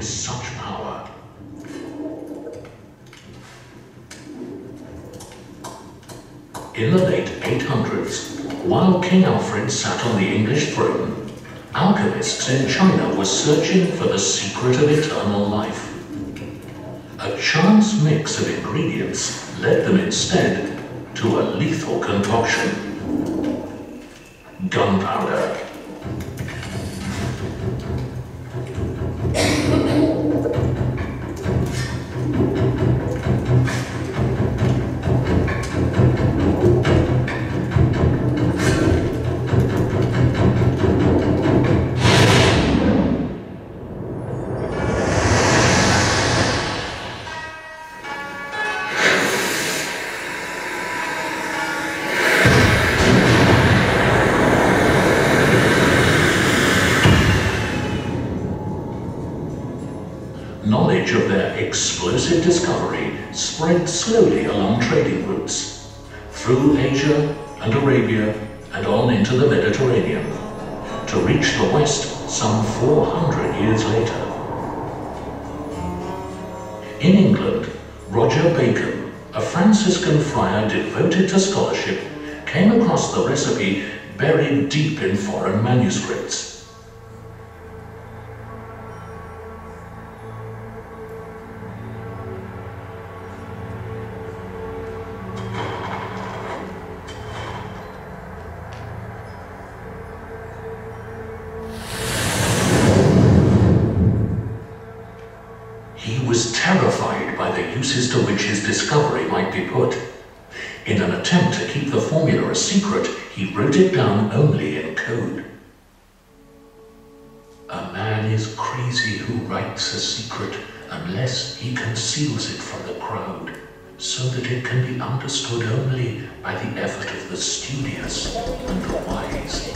with such power. In the late 800s, while King Alfred sat on the English throne, alchemists in China were searching for the secret of eternal life. A chance mix of ingredients led them instead to a lethal concoction: gunpowder. Knowledge of their explosive discovery spread slowly along trading routes, through Asia and Arabia and on into the Mediterranean, to reach the West some 400 years later. In England, Roger Bacon, a Franciscan friar devoted to scholarship, came across the recipe buried deep in foreign manuscripts. He was terrified by the uses to which his discovery might be put. In an attempt to keep the formula a secret, he wrote it down only in code. A man is crazy who writes a secret unless he conceals it from the crowd, so that it can be understood only by the effort of the studious and the wise.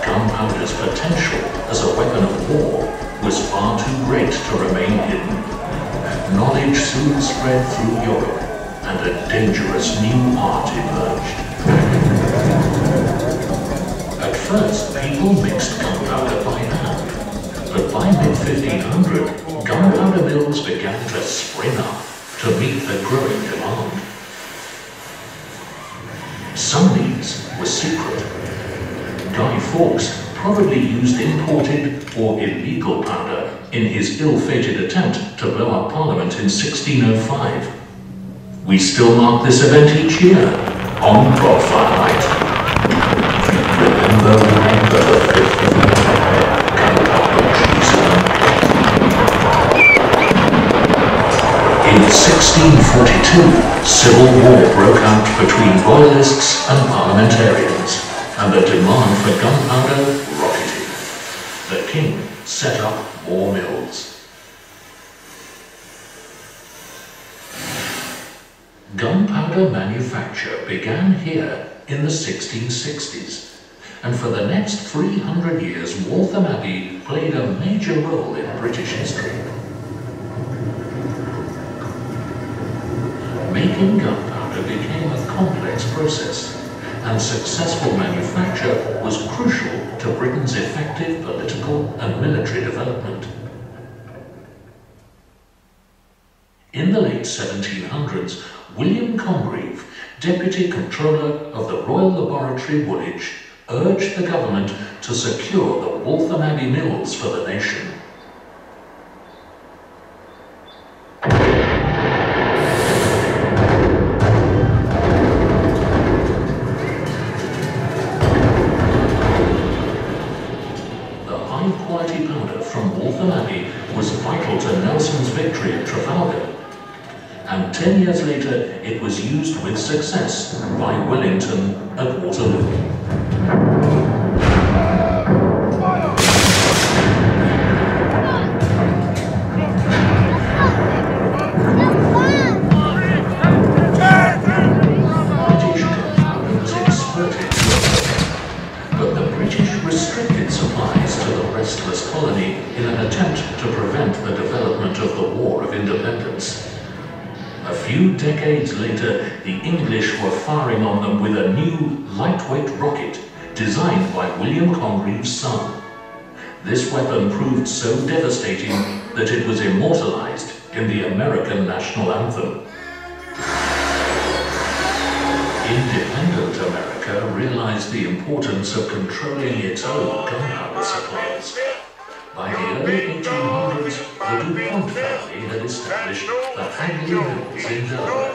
Gunpowder's potential as a weapon of war was far too great to remain hidden. Knowledge soon spread through Europe, and a dangerous new art emerged. At first, people mixed gunpowder by hand, but by mid-1500, gunpowder mills began to spring up to meet the growing demand. Some needs were secret. Guy Fawkes probably used imported or illegal powder in his ill-fated attempt to blow up Parliament in 1605. We still mark this event each year on Godfire Night. Remember the 5th of November, gunpowder treason. In 1642, civil war broke out between royalists and parliamentarians, and the demand for gunpowder rocketed. The king set up more mills. Gunpowder manufacture began here in the 1660s, and for the next 300 years Waltham Abbey played a major role in British history. Making gunpowder became a complex process, and successful manufacture was crucial to Britain's effective political and military development. In the late 1700s, William Congreve, Deputy Controller of the Royal Laboratory, Woolwich, urged the government to secure the Waltham Abbey mills for the nation. High-quality powder from Waltham Abbey was vital to Nelson's victory at Trafalgar, and 10 years later it was used with success by Wellington at Waterloo. Colony in an attempt to prevent the development of the War of Independence. A few decades later, the English were firing on them with a new lightweight rocket designed by William Congreve's son. This weapon proved so devastating that it was immortalized in the American national anthem. Independent America realized the importance of controlling its own gunpowder supplies. By the early 1800s, the DuPont family had established the Hagley Mills in Delaware,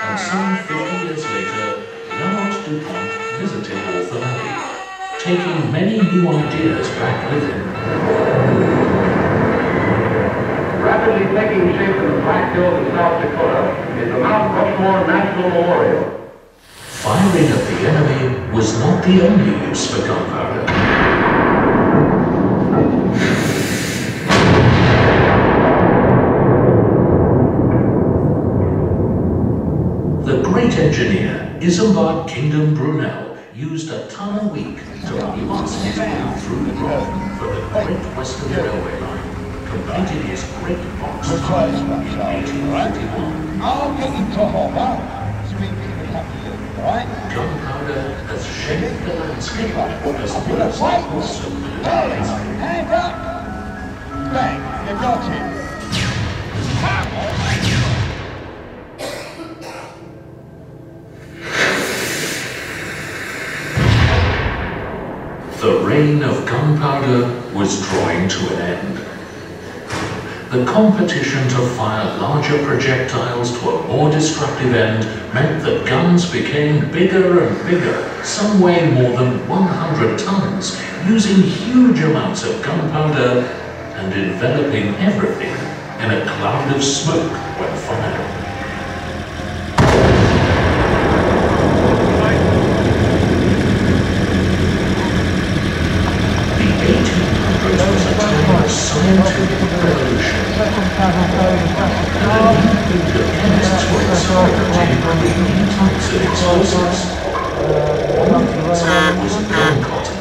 and some 50 years later, Lamont DuPont visited Waltham Abbey, taking many new ideas back with him. Rapidly taking shape in the Black Hills of South Dakota is the Mount Rushmore National Memorial. Firing at the enemy was not the only use for gunpowder. The great engineer, Isambard Kingdom Brunel, used a ton a week to advance his way through the rock for the Great Western Railway Line, completing his great box tunnel in 1851. I'll get you to hop. Right. Gunpowder has shaped the landscape as well as also Hand up! Bang! You got it! The reign of gunpowder was drawing to an end. The competition to fire larger projectiles to a more destructive end meant that guns became bigger and bigger, some weighing more than 100 tons, using huge amounts of gunpowder and enveloping everything in a cloud of smoke when fired. The 1800s was a time of scientific revolution. The chemists were experimenting with new types of explosives. One of these was gun-cotton.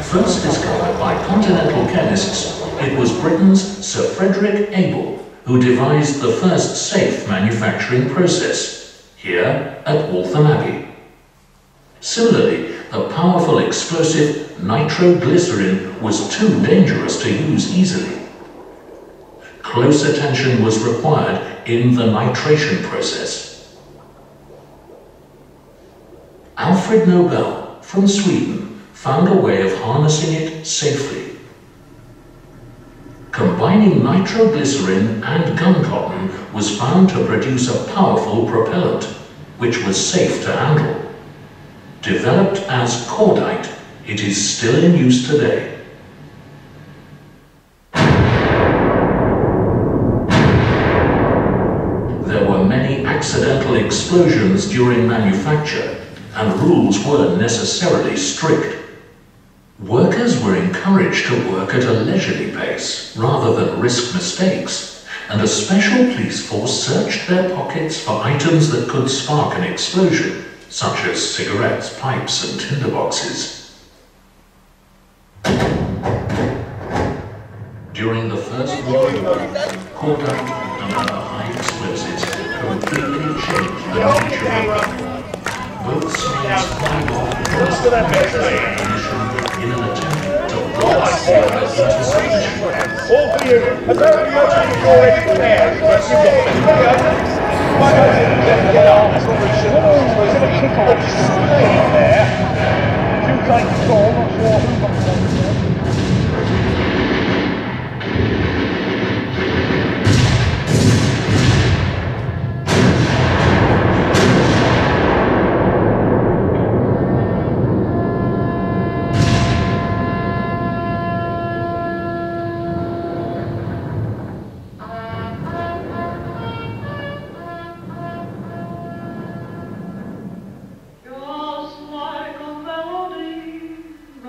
First discovered by continental chemists, it was Britain's Sir Frederick Abel who devised the first safe manufacturing process, here at Waltham Abbey. Similarly, the powerful explosive nitroglycerin was too dangerous to use easily. Close attention was required in the nitration process. Alfred Nobel from Sweden found a way of harnessing it safely. Combining nitroglycerin and gun-cotton was found to produce a powerful propellant, which was safe to handle. Developed as cordite, it is still in use today. There were many accidental explosions during manufacture, and rules were necessarily strict. Workers were encouraged to work at a leisurely pace rather than risk mistakes, and a special police force searched their pockets for items that could spark an explosion, such as cigarettes, pipes, and tinderboxes. During the First World War, cordite and other high explosives completely changed the nature of gunpowder. Both sides fired off burst of ammunition in an attempt to blast the other into submission. All for you. I don't know if you've already there, but you've got it. That's what we should have. There's a kick-off there. Two kinds of goal, not sure who got the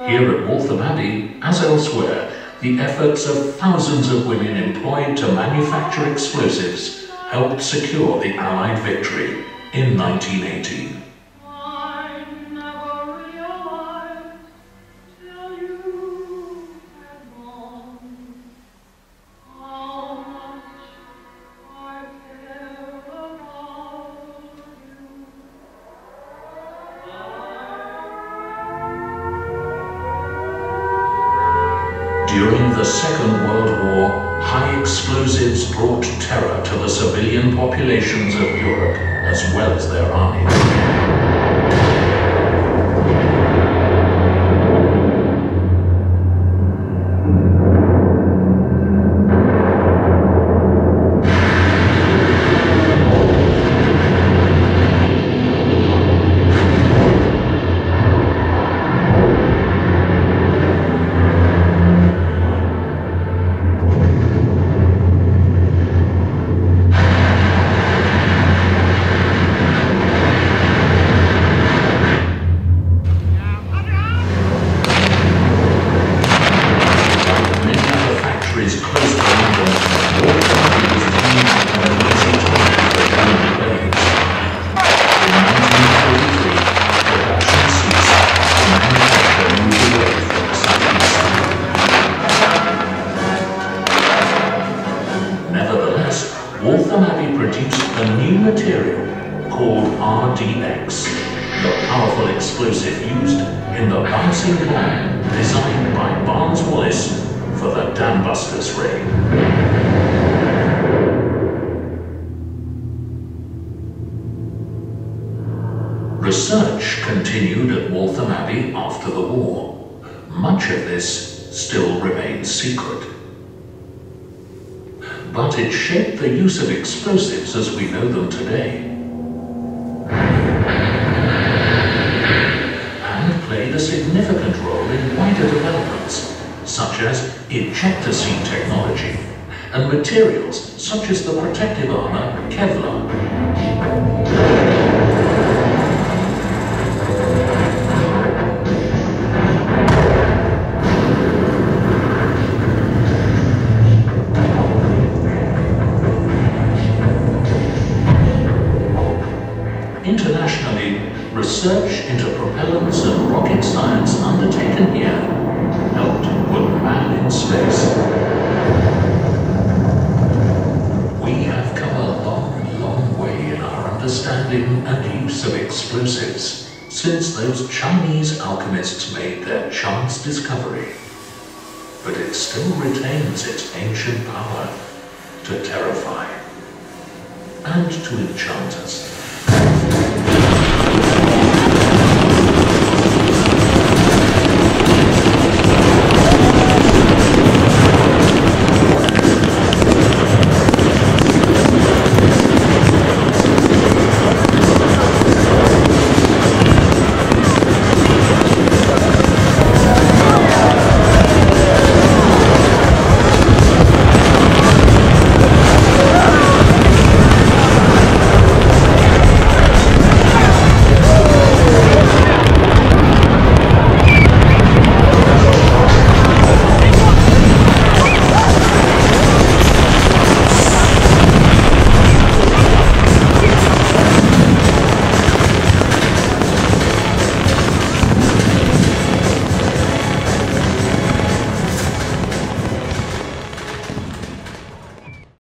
Here at Waltham Abbey, as elsewhere, the efforts of thousands of women employed to manufacture explosives helped secure the Allied victory in 1918. During the Second World War, high explosives brought terror to the civilian populations of Europe as well as their armies. A new material called RDX, the powerful explosive used in the bouncing bomb designed by Barnes-Wallis for the Dambusters raid. Research continued at Waltham Abbey after the war. Much of this still remains secret. But it shaped the use of explosives as we know them today, and played a significant role in wider developments, such as ejector seat technology, and materials such as the protective armor Kevlar. Internationally, research into propellants and rocket science undertaken here helped put man in space. We have come a long, long way in our understanding and use of explosives since those Chinese alchemists made their chance discovery. But it still retains its ancient power to terrify and to enchant us.